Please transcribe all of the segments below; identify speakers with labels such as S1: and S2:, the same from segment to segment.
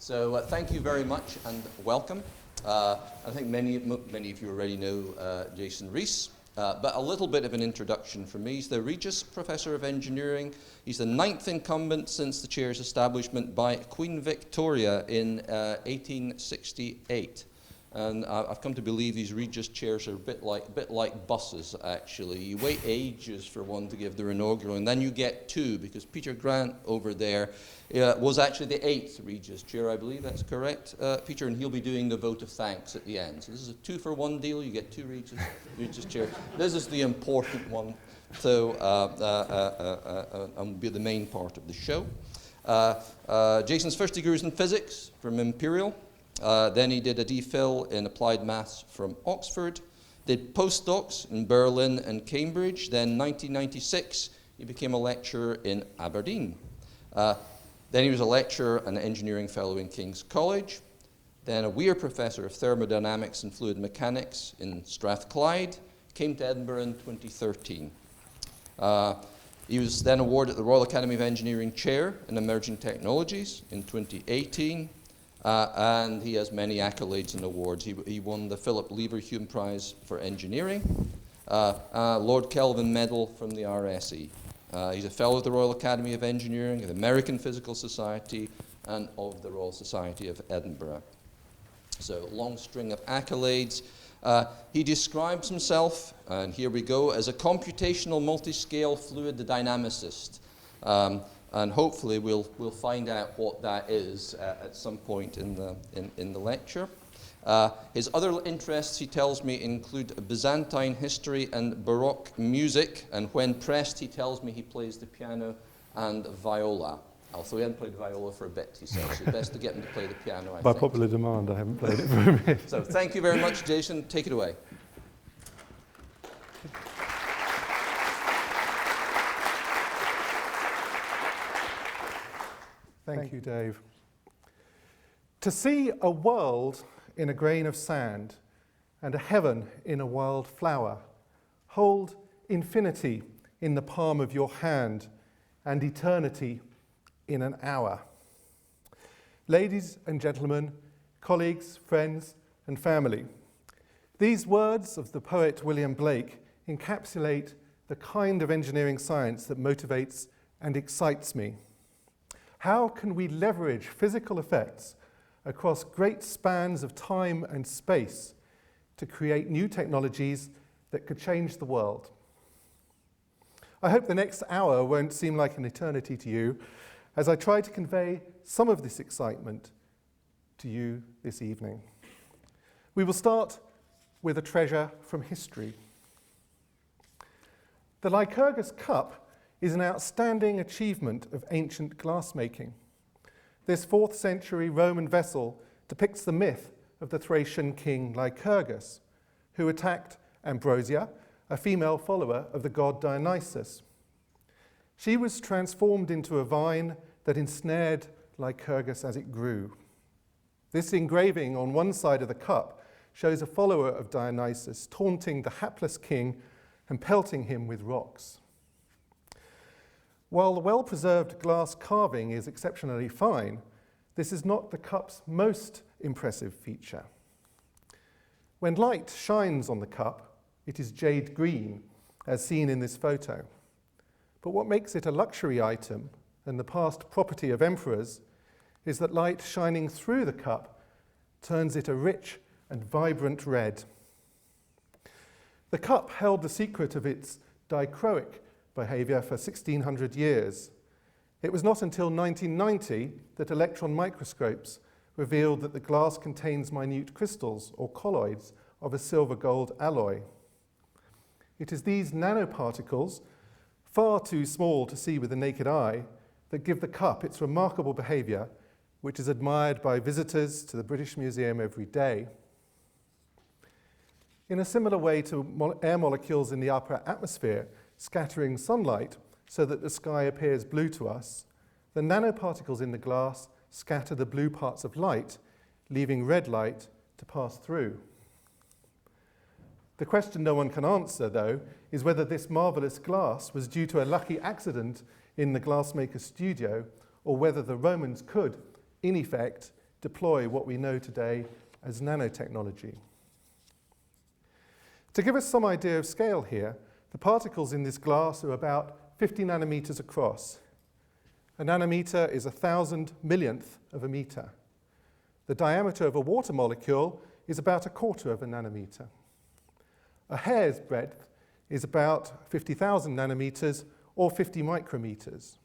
S1: So thank you very much and welcome. I think many of you already know Jason Reese, but a little bit of an introduction from me. He's the Regius Professor of Engineering. He's the 9th incumbent since the chair's establishment by Queen Victoria in 1868. And I've come to believe these Regius chairs are a bit like buses, actually. You wait ages for one to give their inaugural, and then you get two, because Peter Grant over there was actually the 8th Regius chair, I believe. That's correct, Peter, and he'll be doing the vote of thanks at the end. So this is a 2-for-1 deal. You get two Regius chairs. This is the important one, so will be the main part of the show. Jason's first degree was in physics from Imperial. Then he did a DPhil in applied maths from Oxford, did postdocs in Berlin and Cambridge. Then 1996, he became a lecturer in Aberdeen. Then he was a lecturer and engineering fellow in King's College. Then a Weir Professor of Thermodynamics and Fluid Mechanics in Strathclyde. Came to Edinburgh in 2013. He was then awarded the Royal Academy of Engineering Chair in Emerging Technologies in 2018. And he has many accolades and awards. He won the Philip Leverhulme Prize for Engineering, Lord Kelvin Medal from the RSE. He's a Fellow of the Royal Academy of Engineering, of the American Physical Society, and of the Royal Society of Edinburgh. So, long string of accolades. He describes himself, and here we go, as a computational multi-scale fluid dynamicist. And hopefully we'll find out what that is at some point in the lecture. His other interests, he tells me, include Byzantine history and Baroque music, and when pressed, he tells me he plays the piano and viola. Although he hadn't played viola for a bit, he says. So it's best to get him to play the piano, I think.
S2: By popular demand, I haven't played it for a bit.
S1: So thank you very much, Jason. Take it away.
S2: Thank you, Dave. To see a world in a grain of sand and a heaven in a wild flower, hold infinity in the palm of your hand and eternity in an hour. Ladies and gentlemen, colleagues, friends, and family, these words of the poet William Blake encapsulate the kind of engineering science that motivates and excites me. How can we leverage physical effects across great spans of time and space to create new technologies that could change the world? I hope the next hour won't seem like an eternity to you as I try to convey some of this excitement to you this evening. We will start with a treasure from history. The Lycurgus cup is an outstanding achievement of ancient glassmaking. This 4th century Roman vessel depicts the myth of the Thracian king Lycurgus, who attacked Ambrosia, a female follower of the god Dionysus. She was transformed into a vine that ensnared Lycurgus as it grew. This engraving on one side of the cup shows a follower of Dionysus taunting the hapless king and pelting him with rocks. While the well-preserved glass carving is exceptionally fine, this is not the cup's most impressive feature. When light shines on the cup, it is jade green, as seen in this photo. But what makes it a luxury item and the past property of emperors is that light shining through the cup turns it a rich and vibrant red. The cup held the secret of its dichroic behavior for 1600 years. It was not until 1990 that electron microscopes revealed that the glass contains minute crystals or colloids of a silver-gold alloy. It is these nanoparticles, far too small to see with the naked eye, that give the cup its remarkable behavior, which is admired by visitors to the British Museum every day. In a similar way to air molecules in the upper atmosphere scattering sunlight so that the sky appears blue to us, the nanoparticles in the glass scatter the blue parts of light, leaving red light to pass through. The question no one can answer, though, is whether this marvellous glass was due to a lucky accident in the glassmaker's studio, or whether the Romans could, in effect, deploy what we know today as nanotechnology. To give us some idea of scale here, the particles in this glass are about 50 nanometers across. A nanometer is 1,000 millionth of a meter. The diameter of a water molecule is about 1/4 of a nanometer. A hair's breadth is about 50,000 nanometers or 50 micrometers.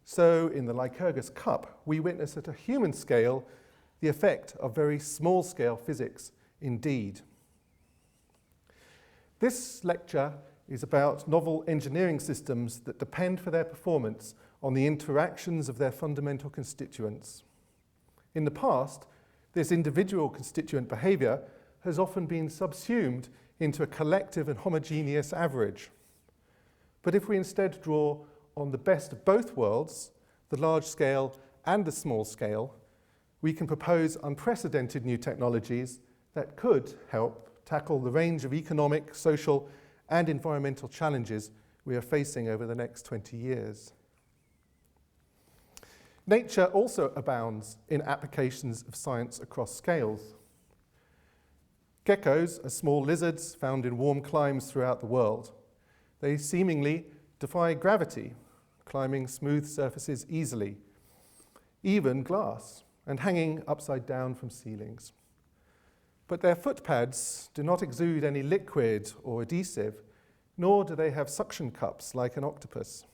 S2: So in the Lycurgus cup, we witness at a human scale the effect of very small-scale physics indeed. This lecture is about novel engineering systems that depend for their performance on the interactions of their fundamental constituents. In the past, this individual constituent behavior has often been subsumed into a collective and homogeneous average. But if we instead draw on the best of both worlds, the large scale and the small scale, we can propose unprecedented new technologies that could help tackle the range of economic, social, and environmental challenges we are facing over the next 20 years. Nature also abounds in applications of science across scales. Geckos are small lizards found in warm climes throughout the world. They seemingly defy gravity, climbing smooth surfaces easily, even glass, and hanging upside down from ceilings. But their footpads do not exude any liquid or adhesive, nor do they have suction cups like an octopus.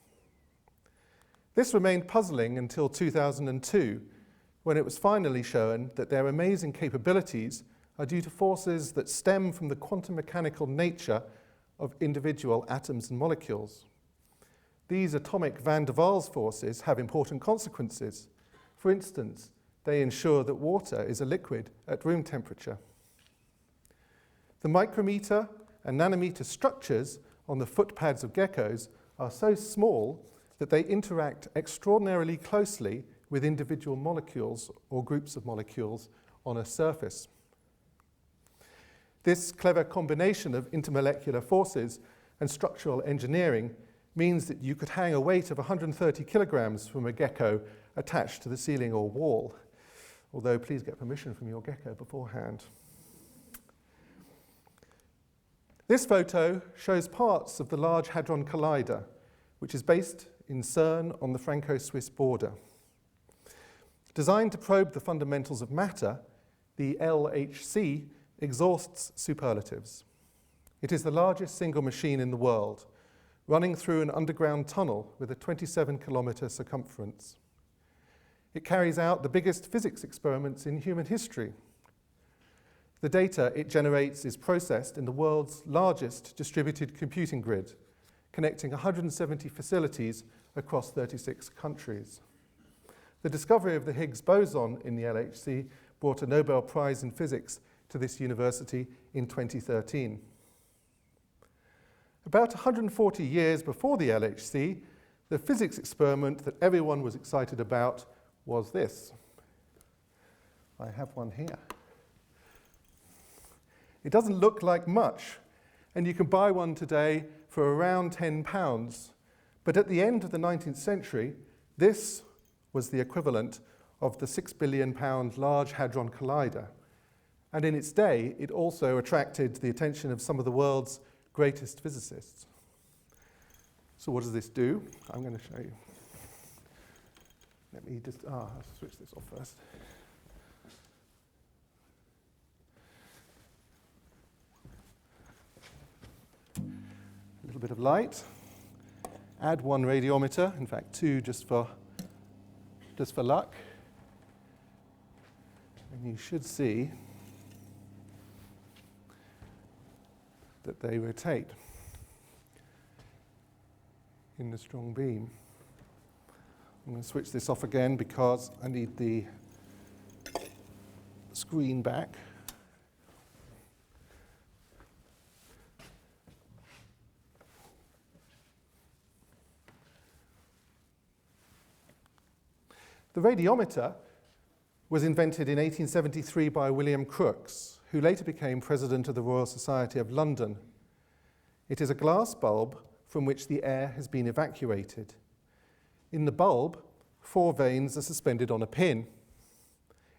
S2: This remained puzzling until 2002, when it was finally shown that their amazing capabilities are due to forces that stem from the quantum mechanical nature of individual atoms and molecules. These atomic van der Waals forces have important consequences. For instance, they ensure that water is a liquid at room temperature. The micrometer and nanometer structures on the footpads of geckos are so small that they interact extraordinarily closely with individual molecules or groups of molecules on a surface. This clever combination of intermolecular forces and structural engineering means that you could hang a weight of 130 kilograms from a gecko attached to the ceiling or wall, although please get permission from your gecko beforehand. This photo shows parts of the Large Hadron Collider, which is based in CERN on the Franco-Swiss border. Designed to probe the fundamentals of matter, the LHC exhausts superlatives. It is the largest single machine in the world, running through an underground tunnel with a 27-kilometer circumference. It carries out the biggest physics experiments in human history. The data it generates is processed in the world's largest distributed computing grid, connecting 170 facilities across 36 countries. The discovery of the Higgs boson in the LHC brought a Nobel Prize in Physics to this university in 2013. About 140 years before the LHC, the physics experiment that everyone was excited about was this. I have one here. It doesn't look like much, and you can buy one today for around £10. But at the end of the 19th century, this was the equivalent of the £6 billion Large Hadron Collider. And in its day, it also attracted the attention of some of the world's greatest physicists. So what does this do? I'm going to show you. Let me just, I'll switch this off first. A little bit of light. Add one radiometer, in fact two just for luck. And you should see that they rotate in the strong beam. I'm going to switch this off again because I need the screen back. The radiometer was invented in 1873 by William Crookes, who later became president of the Royal Society of London. It is a glass bulb from which the air has been evacuated. In the bulb, 4 vanes are suspended on a pin.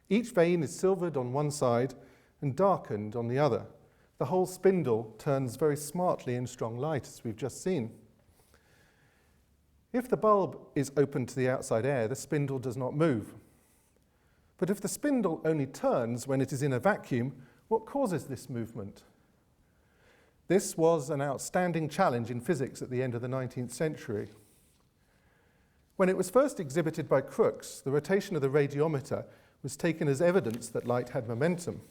S2: Each vein is silvered on one side and darkened on the other. The whole spindle turns very smartly in strong light, as we've just seen. If the bulb is open to the outside air, the spindle does not move. But if the spindle only turns when it is in a vacuum, what causes this movement? This was an outstanding challenge in physics at the end of the 19th century. When it was first exhibited by Crookes, the rotation of the radiometer was taken as evidence that light had momentum.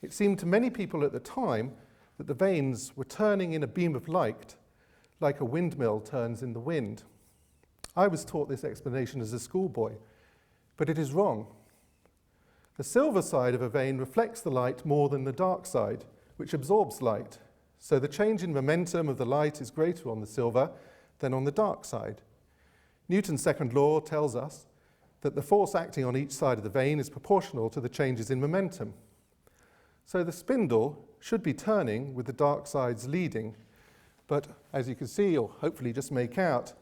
S2: It seemed to many people at the time that the vanes were turning in a beam of light like a windmill turns in the wind. I was taught this explanation as a schoolboy, but it is wrong. The silver side of a vane reflects the light more than the dark side, which absorbs light. So the change in momentum of the light is greater on the silver than on the dark side. Newton's second law tells us that the force acting on each side of the vane is proportional to the changes in momentum. So the spindle should be turning with the dark sides leading, but as you can see, or hopefully just make out,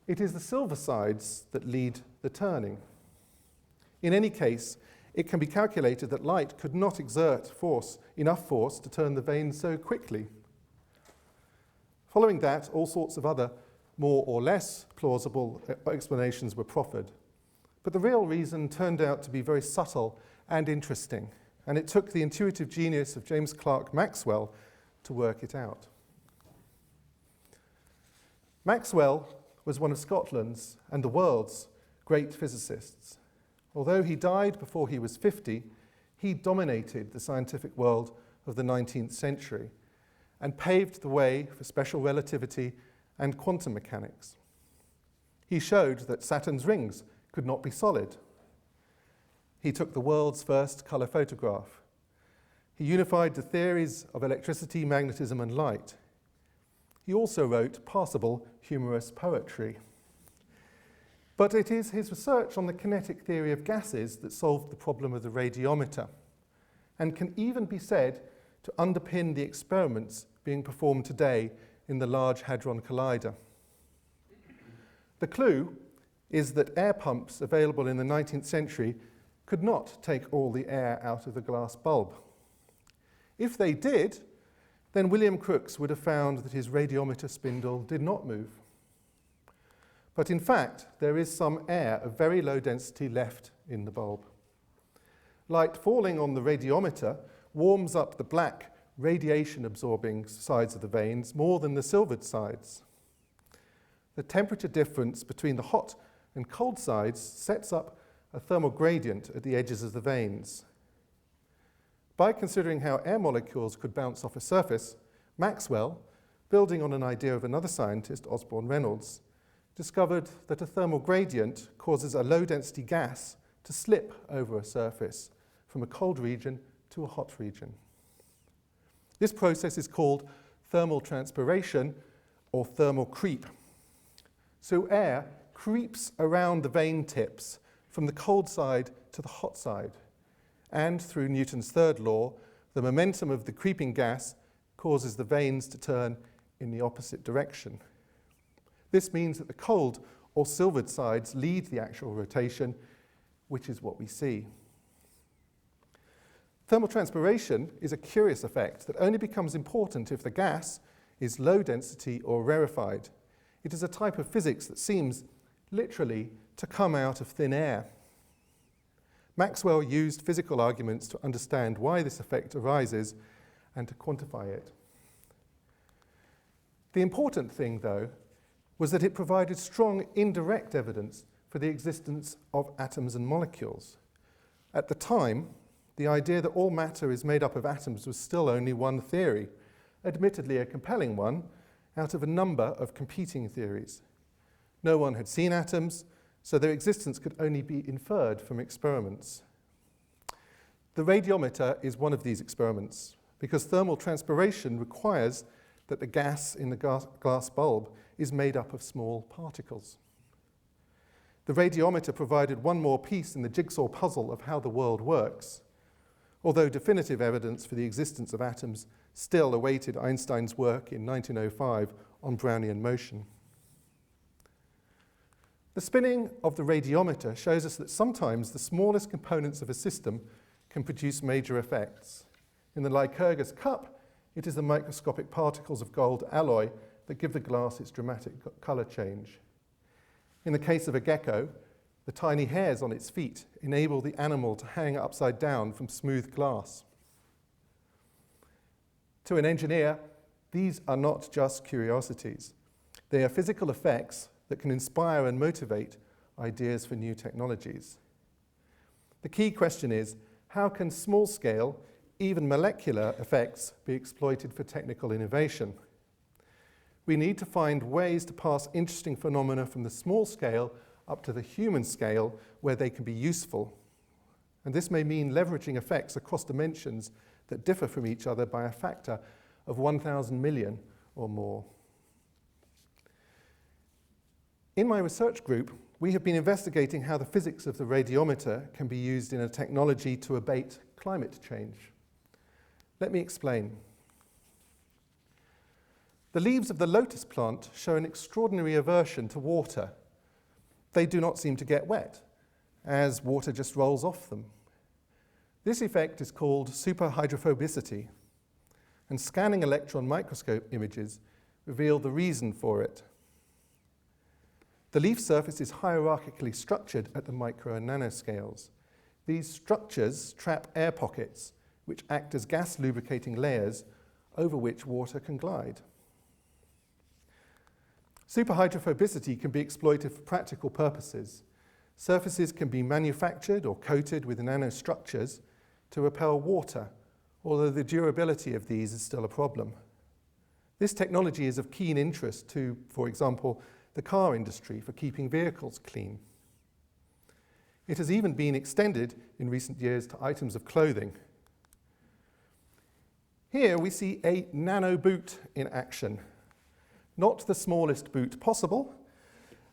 S2: it is the silver sides that lead the turning. In any case, it can be calculated that light could not exert enough force to turn the vane so quickly. Following that, all sorts of other more or less plausible explanations were proffered. But the real reason turned out to be very subtle and interesting, and it took the intuitive genius of James Clerk Maxwell to work it out. Maxwell was one of Scotland's and the world's great physicists. Although he died before he was 50, he dominated the scientific world of the 19th century and paved the way for special relativity and quantum mechanics. He showed that Saturn's rings could not be solid. He took the world's first colour photograph. He unified the theories of electricity, magnetism, and light. He also wrote passable, humorous poetry. But it is his research on the kinetic theory of gases that solved the problem of the radiometer, and can even be said to underpin the experiments being performed today in the Large Hadron Collider. The clue is that air pumps available in the 19th century could not take all the air out of the glass bulb. If they did, then William Crookes would have found that his radiometer spindle did not move. But in fact, there is some air of very low density left in the bulb. Light falling on the radiometer warms up the black radiation-absorbing sides of the vanes more than the silvered sides. The temperature difference between the hot and cold sides sets up a thermal gradient at the edges of the vanes. By considering how air molecules could bounce off a surface, Maxwell, building on an idea of another scientist, Osborne Reynolds, discovered that a thermal gradient causes a low-density gas to slip over a surface from a cold region to a hot region. This process is called thermal transpiration or thermal creep. So air creeps around the vane tips from the cold side to the hot side. And through Newton's third law, the momentum of the creeping gas causes the vanes to turn in the opposite direction. This means that the cold or silvered sides lead the actual rotation, which is what we see. Thermal transpiration is a curious effect that only becomes important if the gas is low density or rarefied. It is a type of physics that seems literally to come out of thin air. Maxwell used physical arguments to understand why this effect arises and to quantify it. The important thing, though, was that it provided strong indirect evidence for the existence of atoms and molecules. At the time, the idea that all matter is made up of atoms was still only one theory, admittedly a compelling one, out of a number of competing theories. No one had seen atoms, so their existence could only be inferred from experiments. The radiometer is one of these experiments, because thermal transpiration requires that the gas in the glass bulb is made up of small particles. The radiometer provided one more piece in the jigsaw puzzle of how the world works, although definitive evidence for the existence of atoms still awaited Einstein's work in 1905 on Brownian motion. The spinning of the radiometer shows us that sometimes the smallest components of a system can produce major effects. In the Lycurgus cup, it is the microscopic particles of gold alloy that give the glass its dramatic colour change. In the case of a gecko, the tiny hairs on its feet enable the animal to hang upside down from smooth glass. To an engineer, these are not just curiosities. They are physical effects that can inspire and motivate ideas for new technologies. The key question is, how can small-scale, even molecular effects be exploited for technical innovation? We need to find ways to pass interesting phenomena from the small scale up to the human scale where they can be useful. And this may mean leveraging effects across dimensions that differ from each other by a factor of 1,000 million or more. In my research group, we have been investigating how the physics of the radiometer can be used in a technology to abate climate change. Let me explain. The leaves of the lotus plant show an extraordinary aversion to water. They do not seem to get wet, as water just rolls off them. This effect is called superhydrophobicity, and scanning electron microscope images reveal the reason for it. The leaf surface is hierarchically structured at the micro and nanoscales. These structures trap air pockets, which act as gas lubricating layers over which water can glide. Superhydrophobicity can be exploited for practical purposes. Surfaces can be manufactured or coated with nanostructures to repel water, although the durability of these is still a problem. This technology is of keen interest to, for example, the car industry for keeping vehicles clean. It has even been extended in recent years to items of clothing. Here we see a nano boot in action. Not the smallest boot possible,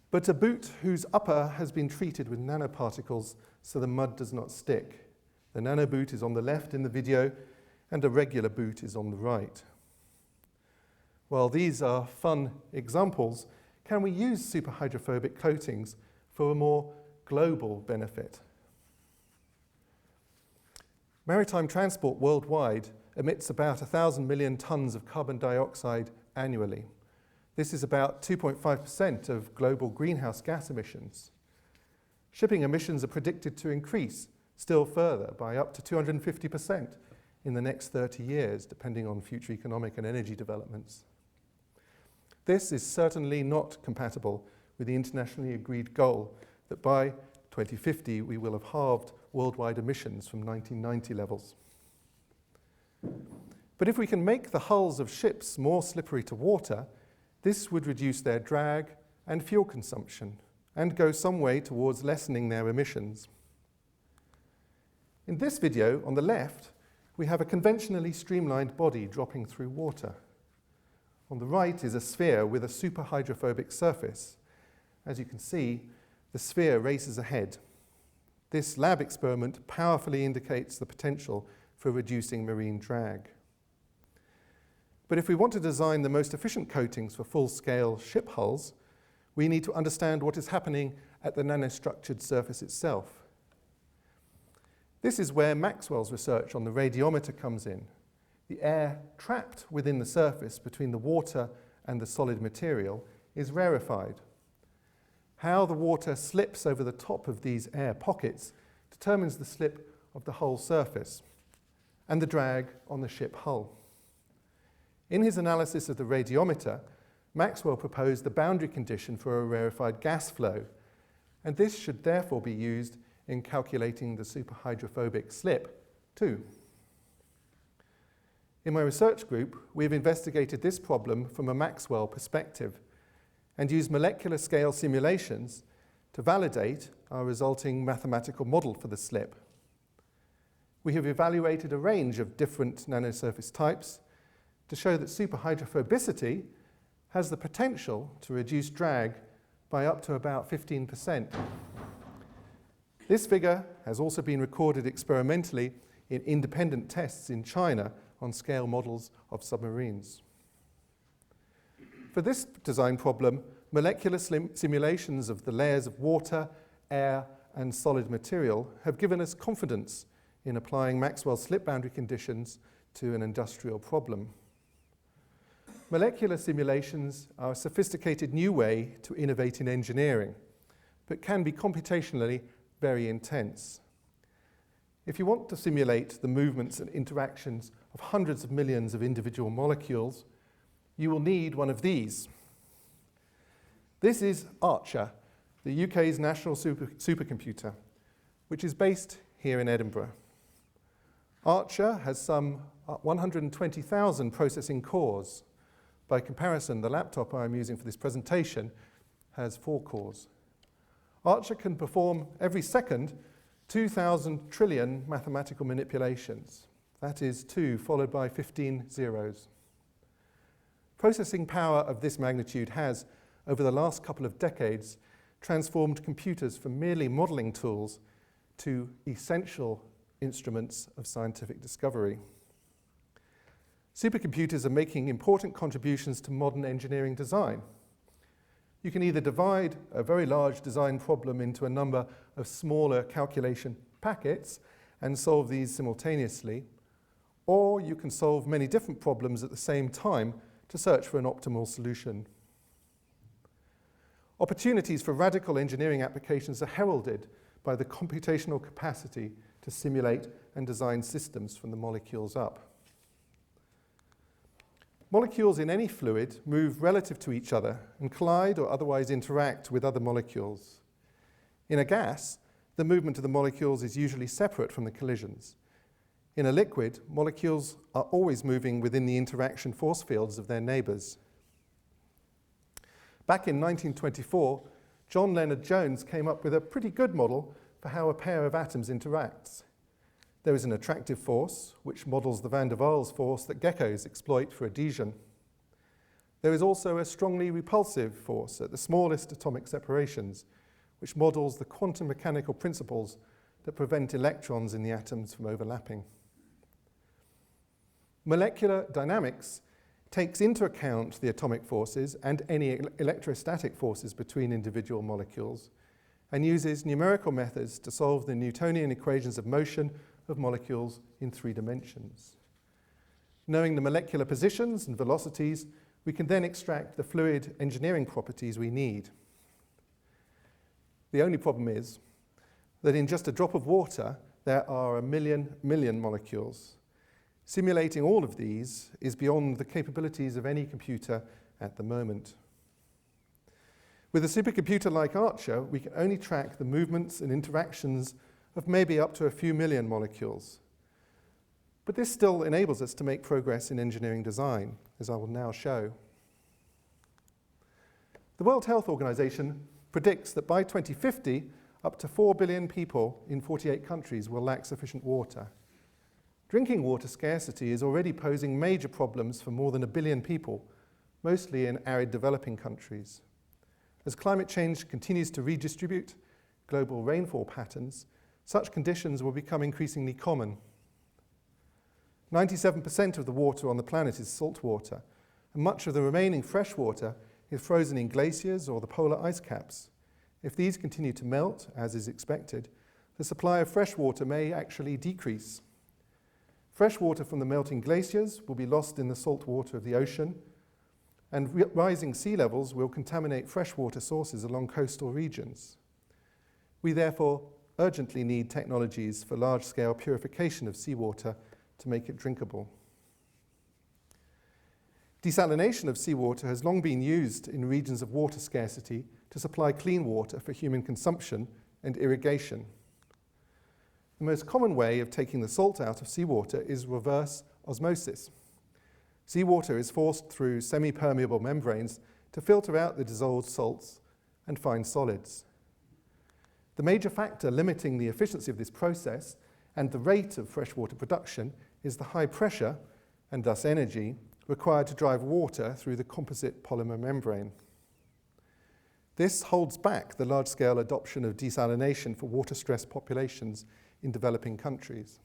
S2: but a boot whose upper has been treated with nanoparticles so the mud does not stick. The nano boot is on the left in the video, and a regular boot is on the right. While these are fun examples, can we use superhydrophobic coatings for a more global benefit? Maritime transport worldwide emits about 1,000 million tons of carbon dioxide annually. This is about 2.5% of global greenhouse gas emissions. Shipping emissions are predicted to increase still further by up to 250% in the next 30 years, depending on future economic and energy developments. This is certainly not compatible with the internationally agreed goal that by 2050 we will have halved worldwide emissions from 1990 levels. But if we can make the hulls of ships more slippery to water, this would reduce their drag and fuel consumption and go some way towards lessening their emissions. In this video, on the left, we have a conventionally streamlined body dropping through water. On the right is a sphere with a superhydrophobic surface. As you can see, the sphere races ahead. This lab experiment powerfully indicates the potential for reducing marine drag. But if we want to design the most efficient coatings for full-scale ship hulls, we need to understand what is happening at the nanostructured surface itself. This is where Maxwell's research on the radiometer comes in. The air trapped within the surface between the water and the solid material is rarefied. How the water slips over the top of these air pockets determines the slip of the whole surface and the drag on the ship hull. In his analysis of the radiometer, Maxwell proposed the boundary condition for a rarefied gas flow, and this should therefore be used in calculating the superhydrophobic slip too. In my research group, we have investigated this problem from a Maxwell perspective and used molecular scale simulations to validate our resulting mathematical model for the slip. We have evaluated a range of different nanosurface types to show that superhydrophobicity has the potential to reduce drag by up to about 15%. This figure has also been recorded experimentally in independent tests in China on scale models of submarines. For this design problem, molecular simulations of the layers of water, air, and solid material have given us confidence in applying Maxwell's slip boundary conditions to an industrial problem. Molecular simulations are a sophisticated new way to innovate in engineering, but can be computationally very intense. If you want to simulate the movements and interactions of hundreds of millions of individual molecules, you will need one of these. This is Archer, the UK's national supercomputer, which is based here in Edinburgh. Archer has some 120,000 processing cores. By comparison, the laptop I'm using for this presentation has 4 cores. Archer can perform every second 2,000 trillion mathematical manipulations. That is 2 followed by 15 zeros. Processing power of this magnitude has, over the last couple of decades, transformed computers from merely modeling tools to essential instruments of scientific discovery. Supercomputers are making important contributions to modern engineering design. You can either divide a very large design problem into a number of smaller calculation packets and solve these simultaneously, or you can solve many different problems at the same time to search for an optimal solution. Opportunities for radical engineering applications are heralded by the computational capacity to simulate and design systems from the molecules up. Molecules in any fluid move relative to each other and collide or otherwise interact with other molecules. In a gas, the movement of the molecules is usually separate from the collisions. In a liquid, molecules are always moving within the interaction force fields of their neighbors. Back in 1924, John Leonard Jones came up with a pretty good model for how a pair of atoms interacts. There is an attractive force, which models the van der Waals force that geckos exploit for adhesion. There is also a strongly repulsive force at the smallest atomic separations, which models the quantum mechanical principles that prevent electrons in the atoms from overlapping. Molecular dynamics takes into account the atomic forces and any electrostatic forces between individual molecules, and uses numerical methods to solve the Newtonian equations of motion of molecules in 3 dimensions. Knowing the molecular positions and velocities, we can then extract the fluid engineering properties we need. The only problem is that in just a drop of water, there are a million molecules. Simulating all of these is beyond the capabilities of any computer at the moment. With a supercomputer like Archer, we can only track the movements and interactions of maybe up to a few million molecules. But this still enables us to make progress in engineering design, as I will now show. The World Health Organization predicts that by 2050, up to 4 billion people in 48 countries will lack sufficient water. Drinking water scarcity is already posing major problems for more than 1 billion people, mostly in arid developing countries. As climate change continues to redistribute global rainfall patterns, such conditions will become increasingly common. 97% of the water on the planet is salt water, and much of the remaining fresh water is frozen in glaciers or the polar ice caps. If these continue to melt, as is expected, the supply of fresh water may actually decrease. Fresh water from the melting glaciers will be lost in the salt water of the ocean, and rising sea levels will contaminate freshwater sources along coastal regions. We therefore urgently need technologies for large-scale purification of seawater to make it drinkable. Desalination of seawater has long been used in regions of water scarcity to supply clean water for human consumption and irrigation. The most common way of taking the salt out of seawater is reverse osmosis. Seawater is forced through semi-permeable membranes to filter out the dissolved salts and fine solids. The major factor limiting the efficiency of this process and the rate of freshwater production is the high pressure, and thus energy, required to drive water through the composite polymer membrane. This holds back the large-scale adoption of desalination for water-stressed populations in developing countries.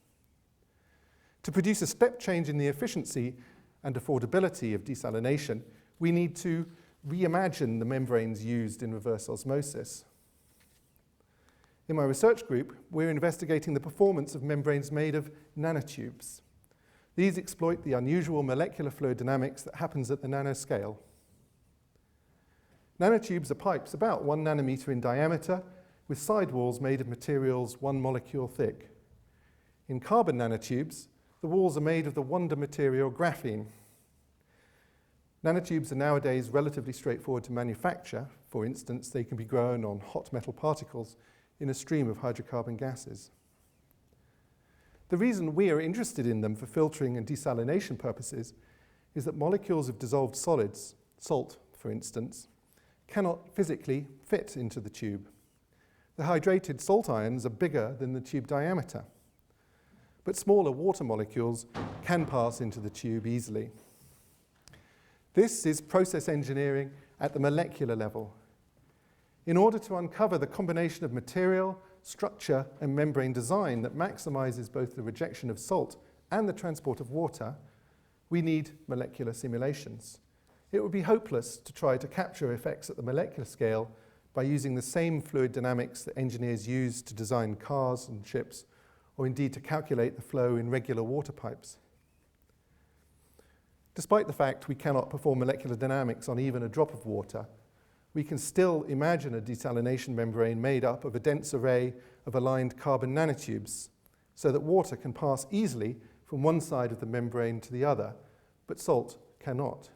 S2: To produce a step change in the efficiency and affordability of desalination, we need to reimagine the membranes used in reverse osmosis. In my research group, we're investigating the performance of membranes made of nanotubes. These exploit the unusual molecular fluid dynamics that happens at the nanoscale. Nanotubes are pipes about 1 nanometer in diameter with sidewalls made of materials 1 molecule thick. In carbon nanotubes, the walls are made of the wonder material graphene. Nanotubes are nowadays relatively straightforward to manufacture. For instance, they can be grown on hot metal particles in a stream of hydrocarbon gases. The reason we are interested in them for filtering and desalination purposes is that molecules of dissolved solids, salt for instance, cannot physically fit into the tube. The hydrated salt ions are bigger than the tube diameter, but smaller water molecules can pass into the tube easily. This is process engineering at the molecular level. In order to uncover the combination of material, structure, and membrane design that maximizes both the rejection of salt and the transport of water, we need molecular simulations. It would be hopeless to try to capture effects at the molecular scale by using the same fluid dynamics that engineers use to design cars and ships, or indeed to calculate the flow in regular water pipes. Despite the fact we cannot perform molecular dynamics on even a drop of water, we can still imagine a desalination membrane made up of a dense array of aligned carbon nanotubes so that water can pass easily from one side of the membrane to the other, but salt cannot.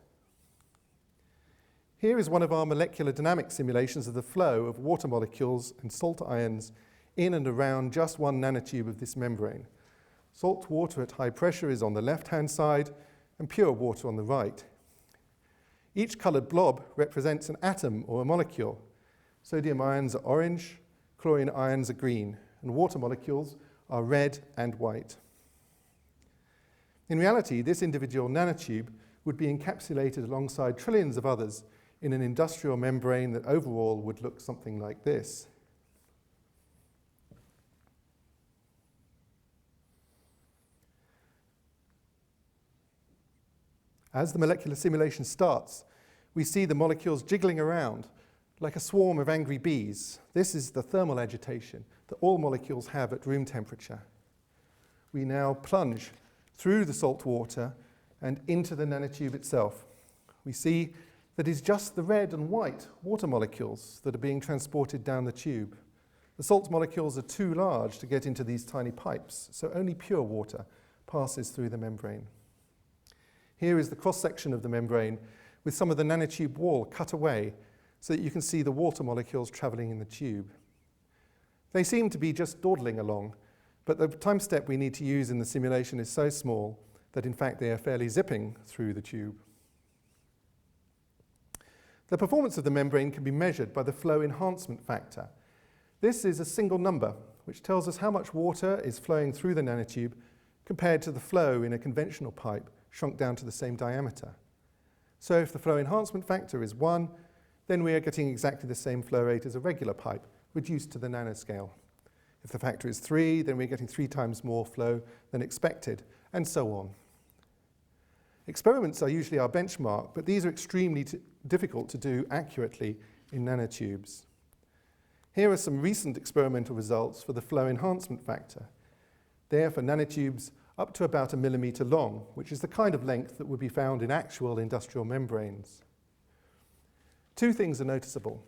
S2: Here is one of our molecular dynamic simulations of the flow of water molecules and salt ions in and around just 1 nanotube of this membrane. Salt water at high pressure is on the left-hand side and pure water on the right. Each colored blob represents an atom or a molecule. Sodium ions are orange, chlorine ions are green, and water molecules are red and white. In reality, this individual nanotube would be encapsulated alongside trillions of others in an industrial membrane that overall would look something like this. As the molecular simulation starts, we see the molecules jiggling around like a swarm of angry bees. This is the thermal agitation that all molecules have at room temperature. We now plunge through the salt water and into the nanotube itself. We see that it's just the red and white water molecules that are being transported down the tube. The salt molecules are too large to get into these tiny pipes, so only pure water passes through the membrane. Here is the cross-section of the membrane with some of the nanotube wall cut away so that you can see the water molecules traveling in the tube. They seem to be just dawdling along, but the time step we need to use in the simulation is so small that in fact they are fairly zipping through the tube. The performance of the membrane can be measured by the flow enhancement factor. This is a single number which tells us how much water is flowing through the nanotube compared to the flow in a conventional pipe shrunk down to the same diameter. So if the flow enhancement factor is 1, then we are getting exactly the same flow rate as a regular pipe, reduced to the nanoscale. If the factor is 3, then we're getting 3 times more flow than expected, and so on. Experiments are usually our benchmark, but these are extremely difficult to do accurately in nanotubes. Here are some recent experimental results for the flow enhancement factor. They are for nanotubes up to about 1 millimeter long, which is the kind of length that would be found in actual industrial membranes. 2 things are noticeable.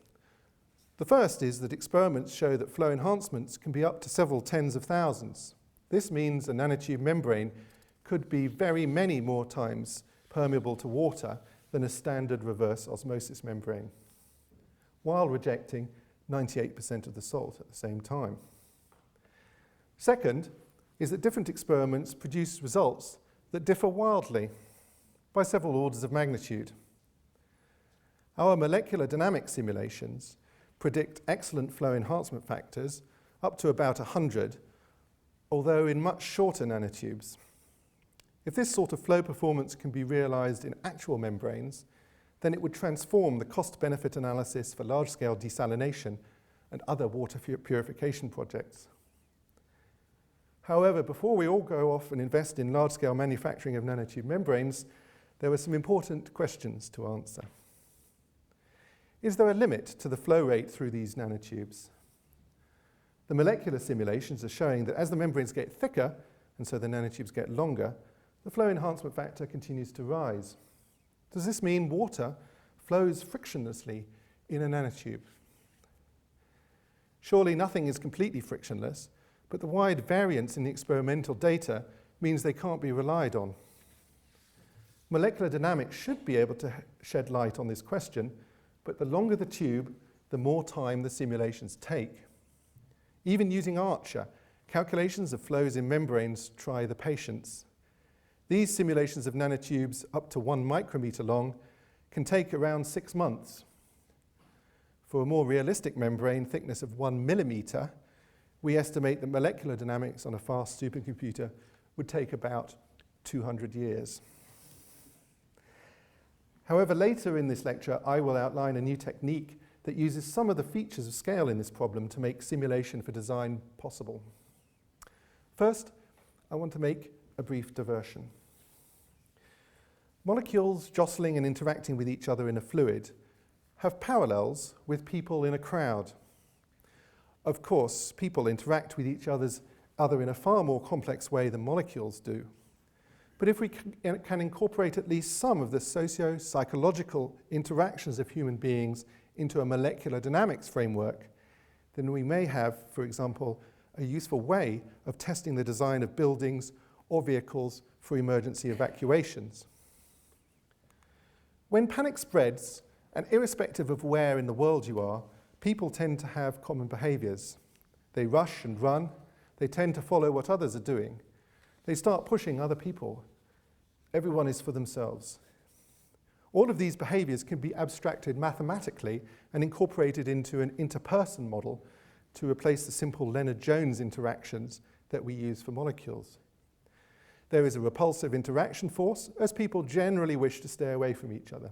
S2: The first is that experiments show that flow enhancements can be up to several tens of thousands. This means a nanotube membrane could be very many more times permeable to water than a standard reverse osmosis membrane, while rejecting 98% of the salt at the same time. Second is that different experiments produce results that differ wildly by several orders of magnitude. Our molecular dynamic simulations predict excellent flow enhancement factors up to about 100, although in much shorter nanotubes. If this sort of flow performance can be realized in actual membranes, then it would transform the cost-benefit analysis for large-scale desalination and other water purification projects. However, before we all go off and invest in large-scale manufacturing of nanotube membranes, there were some important questions to answer. is there a limit to the flow rate through these nanotubes? The molecular simulations are showing that as the membranes get thicker, and so the nanotubes get longer, the flow enhancement factor continues to rise. Does this mean water flows frictionlessly in a nanotube? Surely nothing is completely frictionless, but the wide variance in the experimental data means they can't be relied on. Molecular dynamics should be able to shed light on this question, but the longer the tube, the more time the simulations take. Even using Archer, calculations of flows in membranes try the patience. These simulations of nanotubes up to 1 micrometer long can take around 6 months. For a more realistic membrane thickness of 1 millimeter, we estimate that molecular dynamics on a fast supercomputer would take about 200 years. However, later in this lecture, I will outline a new technique that uses some of the features of scale in this problem to make simulation for design possible. First, I want to make a brief diversion. Molecules jostling and interacting with each other in a fluid have parallels with people in a crowd. Of course, people interact with each other in a far more complex way than molecules do. But if we can incorporate at least some of the socio-psychological interactions of human beings into a molecular dynamics framework, then we may have, for example, a useful way of testing the design of buildings or vehicles for emergency evacuations. When panic spreads, and irrespective of where in the world you are, people tend to have common behaviors. They rush and run. They tend to follow what others are doing. They start pushing other people. Everyone is for themselves. All of these behaviors can be abstracted mathematically and incorporated into an interperson model to replace the simple Leonard-Jones interactions that we use for molecules. There is a repulsive interaction force, as people generally wish to stay away from each other.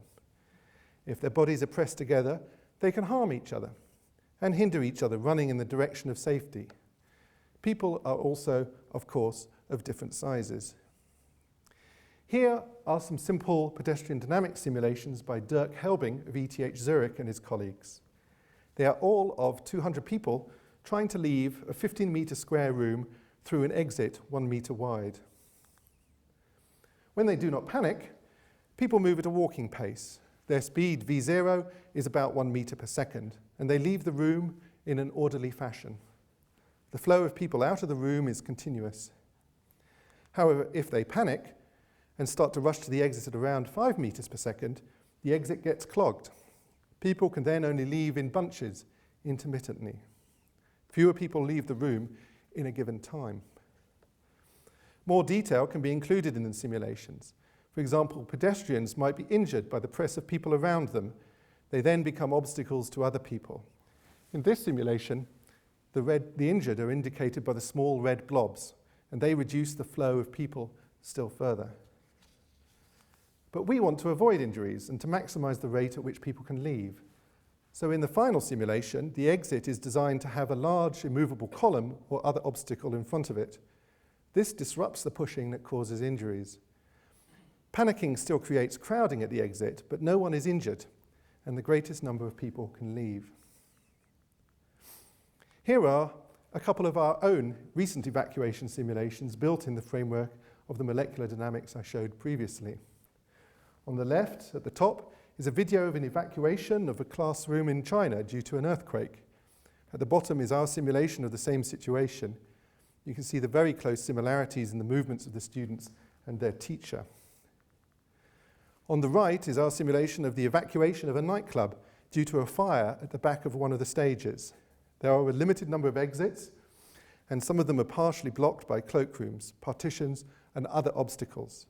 S2: If their bodies are pressed together, they can harm each other and hinder each other running in the direction of safety. People are also, of course, of different sizes. Here are some simple pedestrian dynamics simulations by Dirk Helbing of ETH Zurich and his colleagues. They are all of 200 people trying to leave a 15-meter square room through an exit 1 meter wide. When they do not panic, people move at a walking pace. Their speed, v0, is about 1 meter per second, and they leave the room in an orderly fashion. The flow of people out of the room is continuous. However, if they panic and start to rush to the exit at around 5 meters per second, the exit gets clogged. People can then only leave in bunches, intermittently. Fewer people leave the room in a given time. More detail can be included in the simulations. For example, pedestrians might be injured by the press of people around them. They then become obstacles to other people. In this simulation, the injured are indicated by the small red blobs, and they reduce the flow of people still further. But we want to avoid injuries and to maximize the rate at which people can leave. So in the final simulation, the exit is designed to have a large immovable column or other obstacle in front of it. This disrupts the pushing that causes injuries. Panicking still creates crowding at the exit, but no one is injured, and the greatest number of people can leave. Here are a couple of our own recent evacuation simulations built in the framework of the molecular dynamics I showed previously. On the left, at the top, is a video of an evacuation of a classroom in China due to an earthquake. At the bottom is our simulation of the same situation. You can see the very close similarities in the movements of the students and their teacher. On the right is our simulation of the evacuation of a nightclub due to a fire at the back of one of the stages. There are a limited number of exits, and some of them are partially blocked by cloakrooms, partitions, and other obstacles.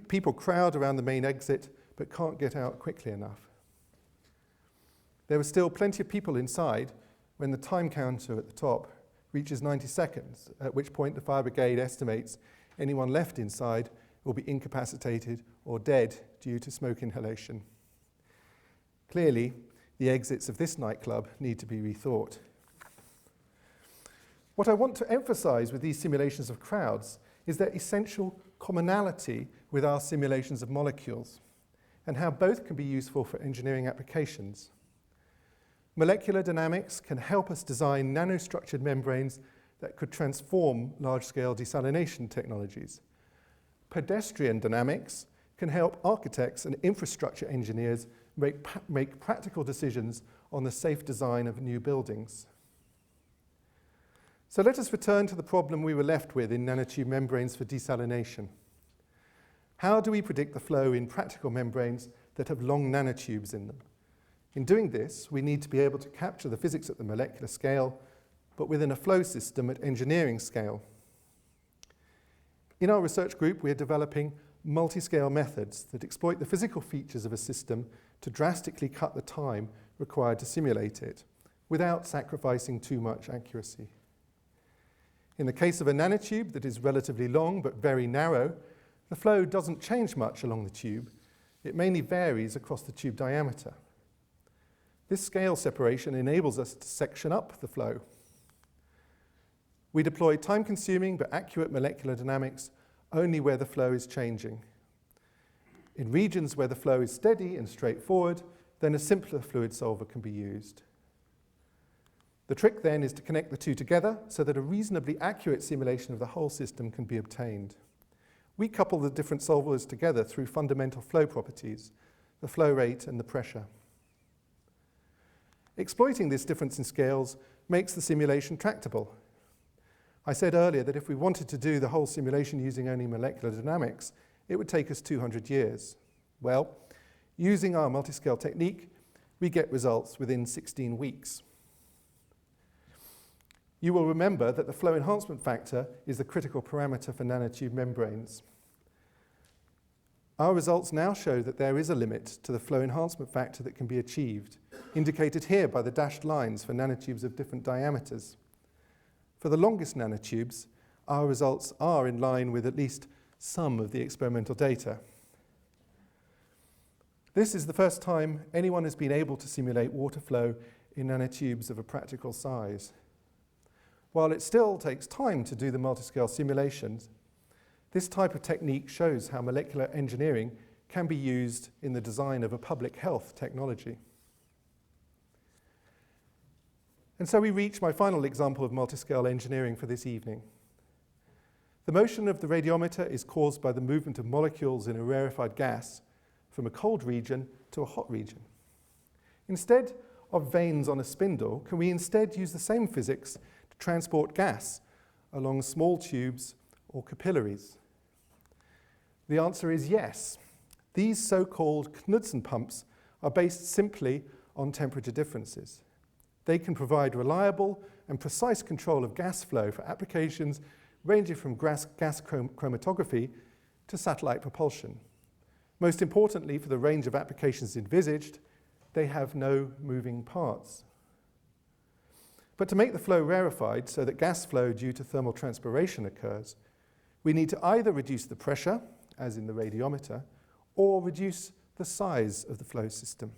S2: People crowd around the main exit, but can't get out quickly enough. There are still plenty of people inside when the time counter at the top reaches 90 seconds, at which point the fire brigade estimates anyone left inside will be incapacitated or dead due to smoke inhalation. Clearly, the exits of this nightclub need to be rethought. What I want to emphasize with these simulations of crowds is their essential commonality with our simulations of molecules, and how both can be useful for engineering applications. Molecular dynamics can help us design nanostructured membranes that could transform large-scale desalination technologies. Pedestrian dynamics can help architects and infrastructure engineers make practical decisions on the safe design of new buildings. So let us return to the problem we were left with in nanotube membranes for desalination. How do we predict the flow in practical membranes that have long nanotubes in them? In doing this, we need to be able to capture the physics at the molecular scale, but within a flow system at engineering scale. In our research group, we are developing multi-scale methods that exploit the physical features of a system to drastically cut the time required to simulate it, without sacrificing too much accuracy. In the case of a nanotube that is relatively long but very narrow, the flow doesn't change much along the tube. It mainly varies across the tube diameter. This scale separation enables us to section up the flow. We deploy time-consuming but accurate molecular dynamics only where the flow is changing. In regions where the flow is steady and straightforward, then a simpler fluid solver can be used. The trick then is to connect the two together so that a reasonably accurate simulation of the whole system can be obtained. We couple the different solvers together through fundamental flow properties, the flow rate and the pressure. Exploiting this difference in scales makes the simulation tractable. I said earlier that if we wanted to do the whole simulation using only molecular dynamics, it would take us 200 years. Well, using our multi-scale technique, we get results within 16 weeks. You will remember that the flow enhancement factor is the critical parameter for nanotube membranes. Our results now show that there is a limit to the flow enhancement factor that can be achieved, indicated here by the dashed lines for nanotubes of different diameters. For the longest nanotubes, our results are in line with at least some of the experimental data. This is the first time anyone has been able to simulate water flow in nanotubes of a practical size. While it still takes time to do the multi-scale simulations, this type of technique shows how molecular engineering can be used in the design of a public health technology. And so we reach my final example of multi-scale engineering for this evening. The motion of the radiometer is caused by the movement of molecules in a rarefied gas from a cold region to a hot region. Instead of vanes on a spindle, can we instead use the same physics to transport gas along small tubes or capillaries? The answer is yes. These so-called Knudsen pumps are based simply on temperature differences. They can provide reliable and precise control of gas flow for applications ranging from gas chromatography to satellite propulsion. Most importantly, for the range of applications envisaged, they have no moving parts. But to make the flow rarefied so that gas flow due to thermal transpiration occurs, we need to either reduce the pressure, as in the radiometer, or reduce the size of the flow system.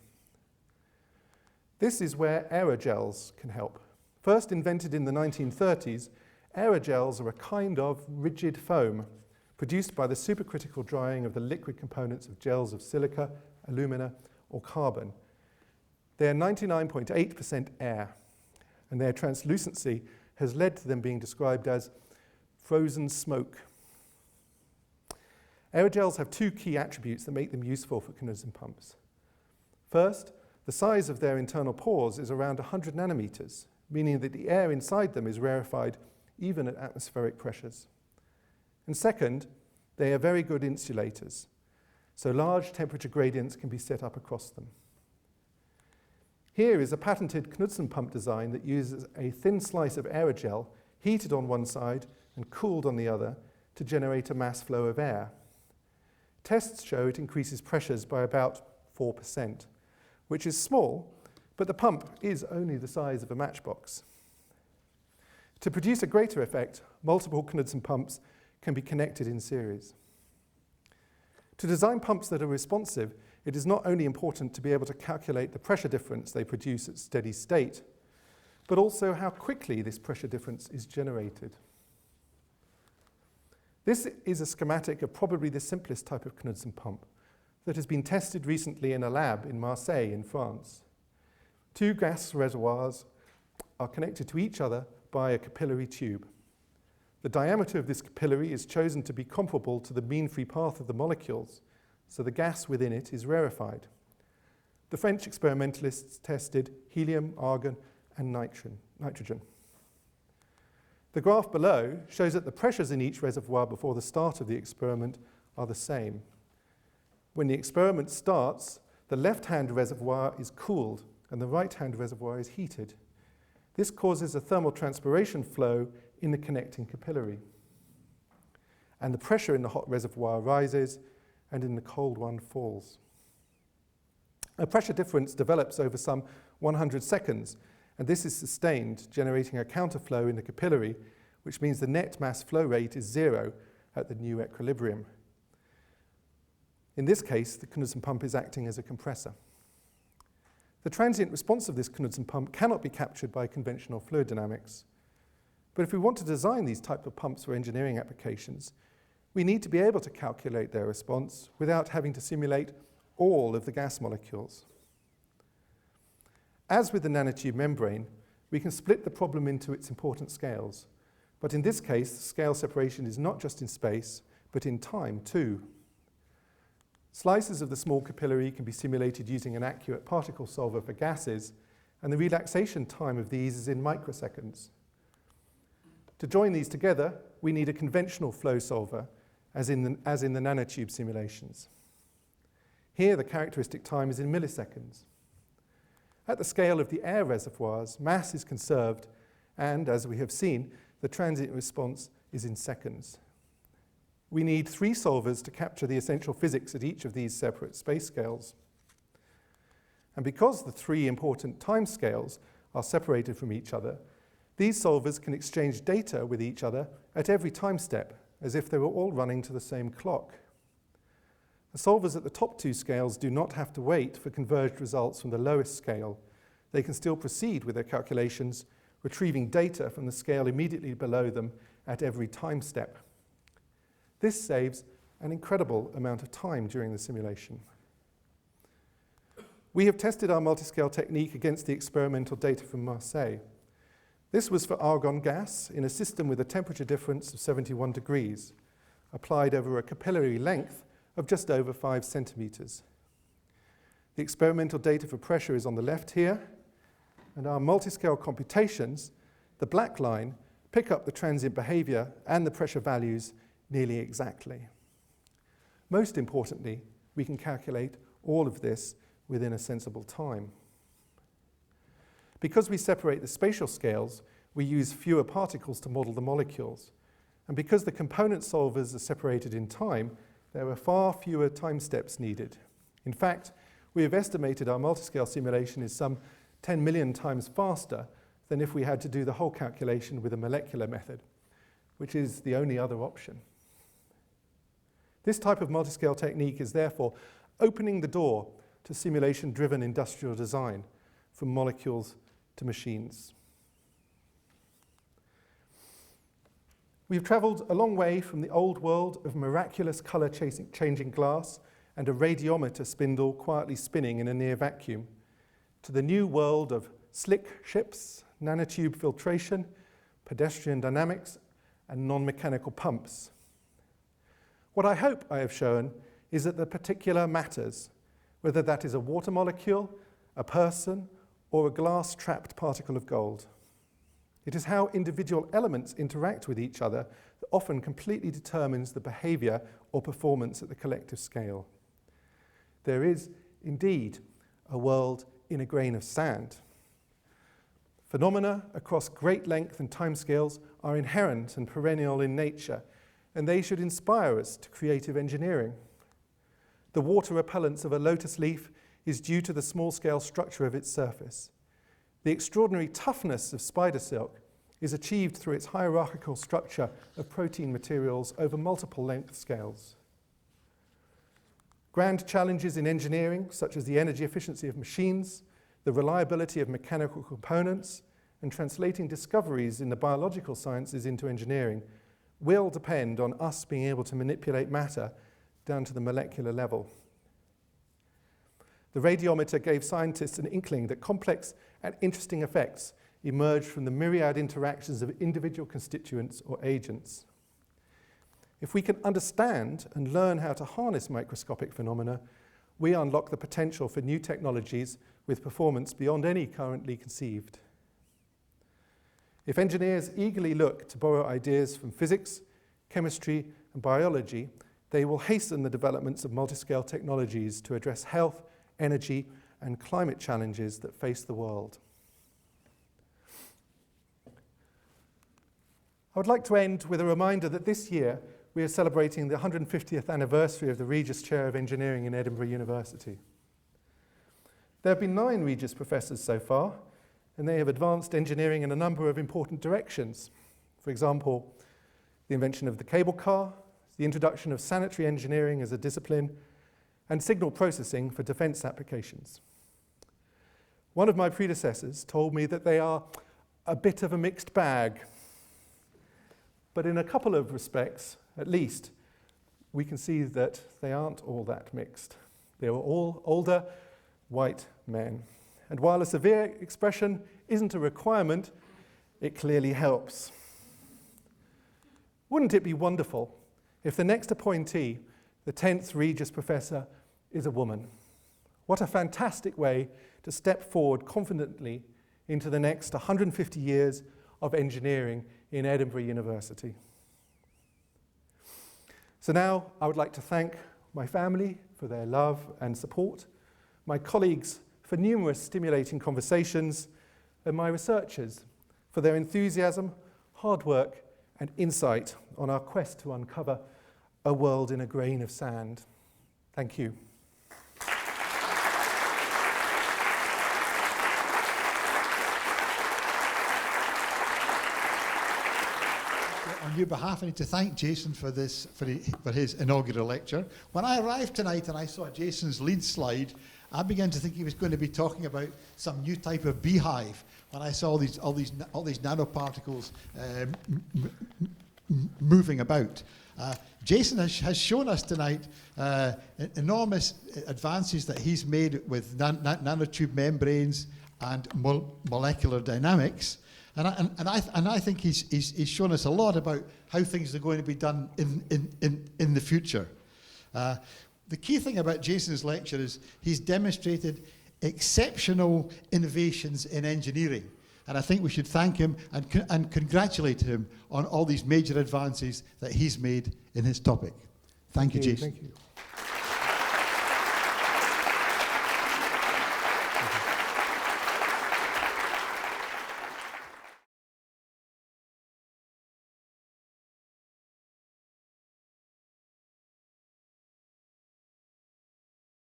S2: This is where aerogels can help. First invented in the 1930s, aerogels are a kind of rigid foam produced by the supercritical drying of the liquid components of gels of silica, alumina, or carbon. They are 99.8% air, and their translucency has led to them being described as frozen smoke. Aerogels have two key attributes that make them useful for Knudsen pumps. First, the size of their internal pores is around 100 nanometers, meaning that the air inside them is rarefied even at atmospheric pressures. And second, they are very good insulators, so large temperature gradients can be set up across them. Here is a patented Knudsen pump design that uses a thin slice of aerogel heated on one side and cooled on the other to generate a mass flow of air. Tests show it increases pressures by about 4%, which is small, but the pump is only the size of a matchbox. To produce a greater effect, multiple Knudsen pumps can be connected in series. To design pumps that are responsive, it is not only important to be able to calculate the pressure difference they produce at steady state, but also how quickly this pressure difference is generated. This is a schematic of probably the simplest type of Knudsen pump that has been tested recently in a lab in Marseille in France. Two gas reservoirs are connected to each other by a capillary tube. The diameter of this capillary is chosen to be comparable to the mean free path of the molecules, so the gas within it is rarefied. The French experimentalists tested helium, argon, and nitrogen. The graph below shows that the pressures in each reservoir before the start of the experiment are the same. When the experiment starts, the left-hand reservoir is cooled and the right-hand reservoir is heated. This causes a thermal transpiration flow in the connecting capillary. And the pressure in the hot reservoir rises and in the cold one falls. A pressure difference develops over some 100 seconds, and this is sustained, generating a counterflow in the capillary, which means the net mass flow rate is 0 at the new equilibrium. In this case, the Knudsen pump is acting as a compressor. The transient response of this Knudsen pump cannot be captured by conventional fluid dynamics. But if we want to design these types of pumps for engineering applications, we need to be able to calculate their response without having to simulate all of the gas molecules. As with the nanotube membrane, we can split the problem into its important scales. But in this case, the scale separation is not just in space, but in time too. Slices of the small capillary can be simulated using an accurate particle solver for gases, and the relaxation time of these is in microseconds. To join these together, we need a conventional flow solver, as in the nanotube simulations. Here, the characteristic time is in milliseconds. At the scale of the air reservoirs, mass is conserved, and, as we have seen, the transient response is in seconds. We need 3 solvers to capture the essential physics at each of these separate space scales. And because the 3 important time scales are separated from each other, these solvers can exchange data with each other at every time step, as if they were all running to the same clock. The solvers at the top 2 scales do not have to wait for converged results from the lowest scale. They can still proceed with their calculations, retrieving data from the scale immediately below them at every time step. This saves an incredible amount of time during the simulation. We have tested our multiscale technique against the experimental data from Marseille. This was for argon gas in a system with a temperature difference of 71 degrees, applied over a capillary length of just over 5 centimeters. The experimental data for pressure is on the left here, and our multiscale computations, the black line, pick up the transient behavior and the pressure values nearly exactly. Most importantly, we can calculate all of this within a sensible time. Because we separate the spatial scales, we use fewer particles to model the molecules. And because the component solvers are separated in time, there are far fewer time steps needed. In fact, we have estimated our multiscale simulation is some 10 million times faster than if we had to do the whole calculation with a molecular method, which is the only other option. This type of multiscale technique is therefore opening the door to simulation-driven industrial design, from molecules to machines. We've traveled a long way from the old world of miraculous color-changing glass and a radiometer spindle quietly spinning in a near vacuum to the new world of slick ships, nanotube filtration, pedestrian dynamics, and non-mechanical pumps. What I hope I have shown is that the particular matters, whether that is a water molecule, a person, or a glass-trapped particle of gold. It is how individual elements interact with each other that often completely determines the behavior or performance at the collective scale. There is, indeed, a world in a grain of sand. Phenomena across great length and timescales are inherent and perennial in nature, and they should inspire us to creative engineering. The water repellence of a lotus leaf is due to the small-scale structure of its surface. The extraordinary toughness of spider silk is achieved through its hierarchical structure of protein materials over multiple length scales. Grand challenges in engineering, such as the energy efficiency of machines, the reliability of mechanical components, and translating discoveries in the biological sciences into engineering, will depend on us being able to manipulate matter down to the molecular level. the radiometer gave scientists an inkling that complex and interesting effects emerge from the myriad interactions of individual constituents or agents. If we can understand and learn how to harness microscopic phenomena, we unlock the potential for new technologies with performance beyond any currently conceived. If engineers eagerly look to borrow ideas from physics, chemistry, and biology, they will hasten the developments of multi-scale technologies to address health, energy, and climate challenges that face the world. I would like to end with a reminder that this year we are celebrating the 150th anniversary of the Regius Chair of Engineering in Edinburgh University. There have been 9 Regius Professors so far, and they have advanced engineering in a number of important directions. For example, the invention of the cable car, the introduction of sanitary engineering as a discipline, and signal processing for defense applications. One of my predecessors told me that they are a bit of a mixed bag, but in a couple of respects, at least, we can see that they aren't all that mixed. They were all older, white men. And while a severe expression isn't a requirement, it clearly helps. Wouldn't it be wonderful if the next appointee, the 10th Regius Professor, is a woman? What a fantastic way to step forward confidently into the next 150 years of engineering in Edinburgh University. So now I would like to thank my family for their love and support, my colleagues for numerous stimulating conversations, and my researchers for their enthusiasm, hard work, and insight on our quest to uncover a world in a grain of sand. Thank you.
S3: On your behalf, I need to thank Jason for his inaugural lecture. When I arrived tonight and I saw Jason's lead slide, I began to think he was going to be talking about some new type of beehive. When I saw all these nanoparticles moving about, Jason has shown us tonight enormous advances that he's made with nanotube membranes and molecular dynamics. And I think he's shown us a lot about how things are going to be done in the future. The key thing about Jason's lecture is he's demonstrated exceptional innovations in engineering. And I think we should thank him and congratulate him on all these major advances that he's made in his topic. Thank you, Jason.
S2: Thank you.